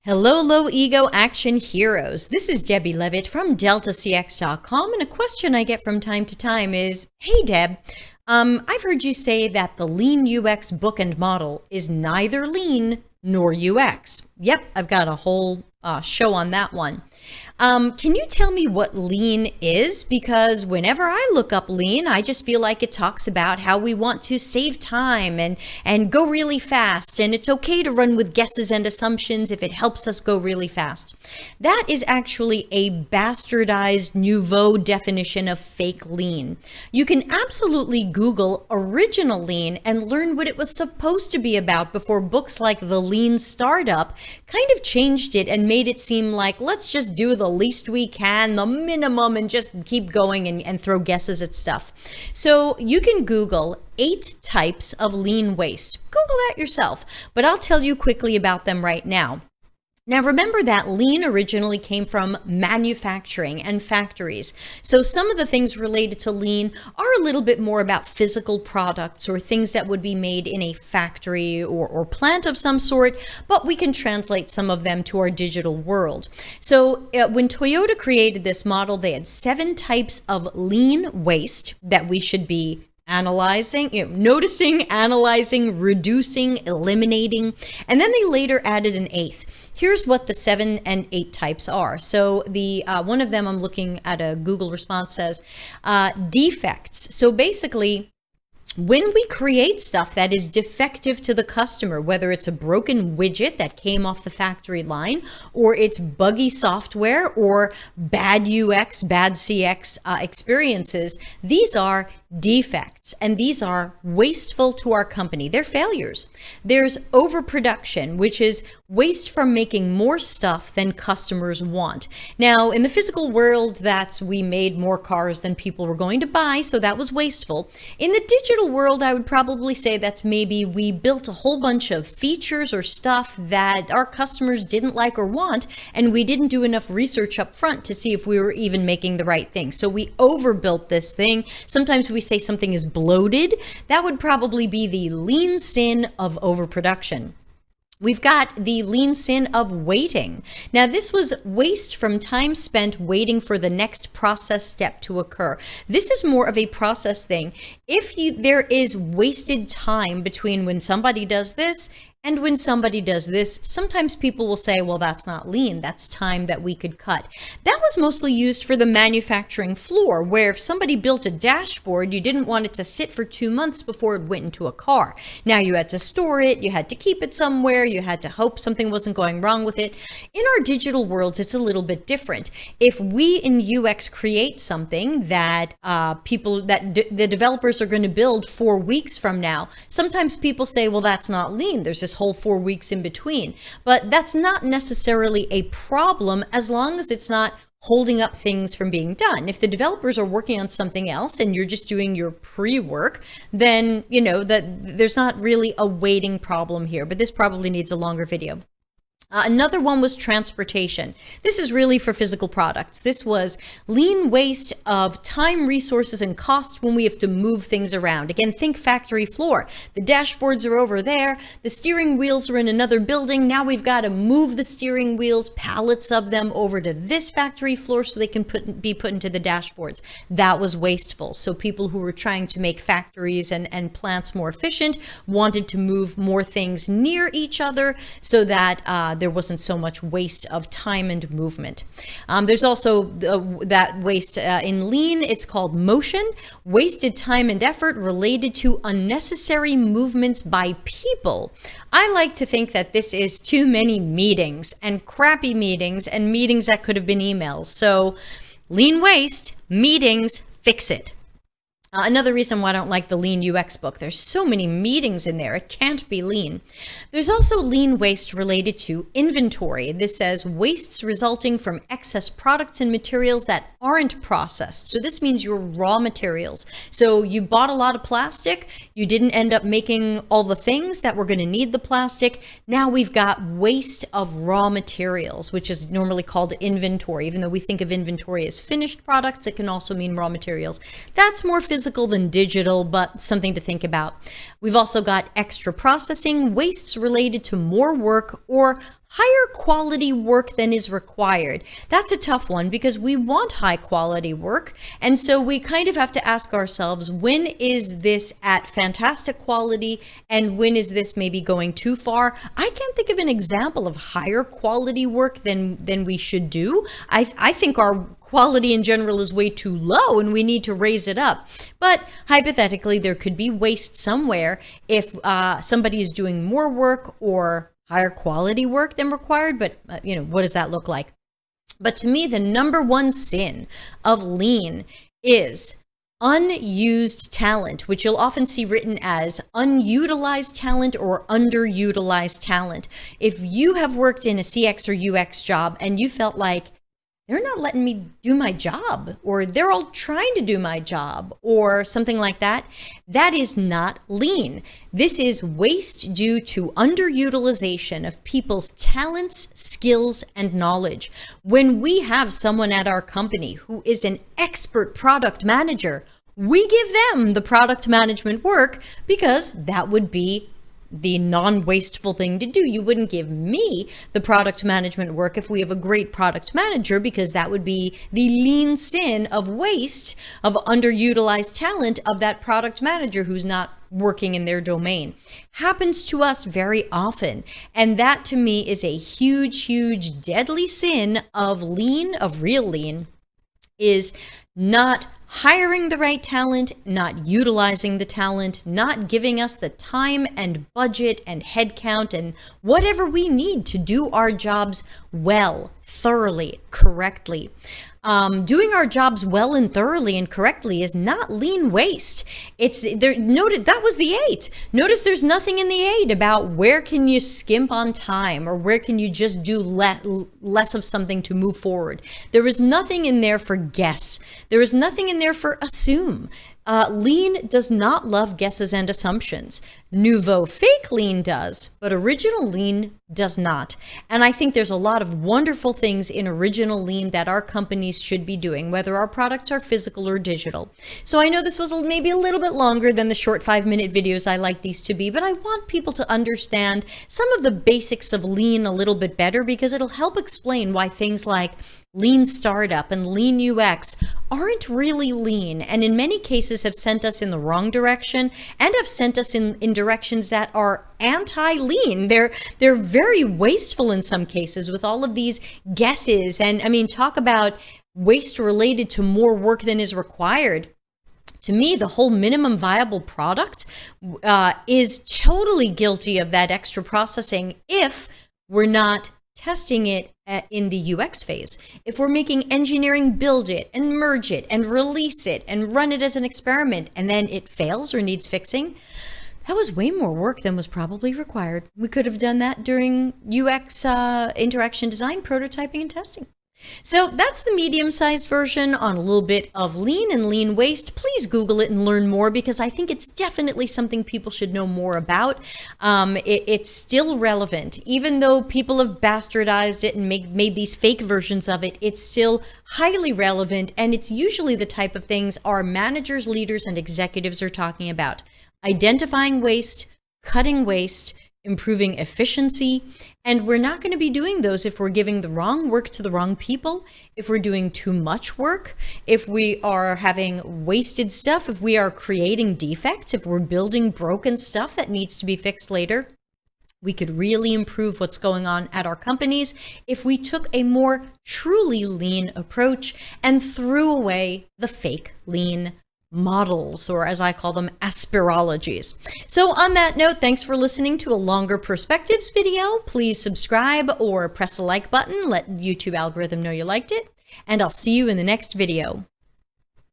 Hello, low ego action heroes. This is Debbie Levitt from DeltaCX.com, and a question I get from time to time is, hey Deb, I've heard you say that the Lean UX book and model is neither lean nor UX. Yep, I've got a whole show on that one. Can you tell me what lean is? Because whenever I look up lean, I just feel like it talks about how we want to save time and go really fast, and it's okay to run with guesses and assumptions if it helps us go really fast. That is actually a bastardized nouveau definition of fake lean. You can absolutely Google original lean and learn what it was supposed to be about before books like The Lean Startup kind of changed it and made it seem like let's just do the least we can, the minimum, and just keep going and throw guesses at stuff. So you can Google 8 types of lean waste. Google that yourself, but I'll tell you quickly about them right now. Now, remember that lean originally came from manufacturing and factories. So some of the things related to lean are a little bit more about physical products or things that would be made in a factory or plant of some sort, but we can translate some of them to our digital world. So when Toyota created this model, they had 7 types of lean waste that we should be analyzing, noticing, analyzing, reducing, eliminating, and then they later added an 8th. Here's what the 7 and 8 types are. So the one of them, I'm looking at a Google response, says defects. So basically, when we create stuff that is defective to the customer, whether it's a broken widget that came off the factory line, or it's buggy software, or bad UX, bad CX experiences, these are defects, and these are wasteful to our company. They're failures. There's overproduction, which is waste from making more stuff than customers want. Now, in the physical world, that's we made more cars than people were going to buy, so that was wasteful. In the digital world, I would probably say that's maybe we built a whole bunch of features or stuff that our customers didn't like or want, and we didn't do enough research up front to see if we were even making the right thing. So we overbuilt this thing. Sometimes we say something is bloated. That would probably be the lean sin of overproduction. We've got the lean sin of waiting. Now, this was waste from time spent waiting for the next process step to occur. This is more of a process thing. If there is wasted time between when somebody does this and when somebody does this, sometimes people will say, well, that's not lean. That's time that we could cut. That was mostly used for the manufacturing floor, where if somebody built a dashboard, you didn't want it to sit for 2 months before it went into a car. Now you had to store it, you had to keep it somewhere, you had to hope something wasn't going wrong with it. In our digital worlds, it's a little bit different. If we in UX create something that the developers are going to build 4 weeks from now, sometimes people say, well, that's not lean. There's this whole 4 weeks in between. But that's not necessarily a problem as long as it's not holding up things from being done. If the developers are working on something else and you're just doing your pre-work, then you know that there's not really a waiting problem here, but this probably needs a longer video. Another one was transportation. This is really for physical products. This was lean waste of time, resources, and cost when we have to move things around. Again, think factory floor. The dashboards are over there. The steering wheels are in another building. Now we've got to move the steering wheels, pallets of them, over to this factory floor so they can be put into the dashboards. That was wasteful. So people who were trying to make factories and plants more efficient wanted to move more things near each other so that there wasn't so much waste of time and movement. There's also that waste in lean. It's called motion, wasted time and effort related to unnecessary movements by people. I like to think that this is too many meetings and crappy meetings and meetings that could have been emails. So lean waste, meetings, fix it. Another reason why I don't like the Lean UX book, there's so many meetings in there, it can't be lean. There's also lean waste related to inventory. This says wastes resulting from excess products and materials that aren't processed. So this means your raw materials. So you bought a lot of plastic, you didn't end up making all the things that were going to need the plastic. Now we've got waste of raw materials, which is normally called inventory. Even though we think of inventory as finished products, it can also mean raw materials. That's more physical than digital, but something to think about. We've also got extra processing, wastes related to more work or higher quality work than is required. That's a tough one because we want high quality work. And so we kind of have to ask ourselves, when is this at fantastic quality and when is this maybe going too far? I can't think of an example of higher quality work than we should do. I think our quality in general is way too low and we need to raise it up. But hypothetically, there could be waste somewhere if somebody is doing more work or higher quality work than required. But, what does that look like? But to me, the number one sin of lean is unused talent, which you'll often see written as unutilized talent or underutilized talent. If you have worked in a CX or UX job and you felt like they're not letting me do my job, or they're all trying to do my job, or something like that, that is not lean. This is waste due to underutilization of people's talents, skills, and knowledge. When we have someone at our company who is an expert product manager, we give them the product management work because that would be the non-wasteful thing to do. You wouldn't give me the product management work if we have a great product manager, because that would be the lean sin of waste, of underutilized talent of that product manager who's not working in their domain. Happens to us very often. And that to me is a huge, huge, deadly sin of lean, of real lean, is not hiring the right talent, not utilizing the talent, not giving us the time and budget and headcount and whatever we need to do our jobs well, thoroughly, correctly. Doing our jobs well and thoroughly and correctly is not lean waste. It's there. Noted that was the 8. Notice there's nothing in the 8 about where can you skimp on time or where can you just do less of something to move forward. There is nothing in there for guess. There is nothing in there for assume. Lean does not love guesses and assumptions. Nouveau fake lean does, but original lean does not. And I think there's a lot of wonderful things in original lean that our companies should be doing, whether our products are physical or digital. So I know this was maybe a little bit longer than the short 5-minute videos I like these to be, but I want people to understand some of the basics of lean a little bit better, because it'll help explain why things like lean startup and lean UX aren't really lean, and in many cases have sent us in the wrong direction and have sent us in directions that are anti-lean. They're very wasteful in some cases with all of these guesses. And I mean, talk about waste related to more work than is required. To me, the whole minimum viable product is totally guilty of that extra processing if we're not testing it in the UX phase. If we're making engineering build it and merge it and release it and run it as an experiment and then it fails or needs fixing, that was way more work than was probably required. We could have done that during UX interaction design, prototyping, and testing. So that's the medium-sized version on a little bit of lean and lean waste. Please Google it and learn more, because I think it's definitely something people should know more about. It's still relevant. Even though people have bastardized it and made these fake versions of it, it's still highly relevant, and it's usually the type of things our managers, leaders, and executives are talking about. Identifying waste, cutting waste, improving efficiency, and we're not going to be doing those if we're giving the wrong work to the wrong people, if we're doing too much work, if we are having wasted stuff, if we are creating defects, if we're building broken stuff that needs to be fixed later. We could really improve what's going on at our companies if we took a more truly lean approach and threw away the fake lean models, or as I call them, aspirologies. So on that note, thanks for listening to a longer perspectives video. Please subscribe or press the like button. Let YouTube algorithm know you liked it. And I'll see you in the next video.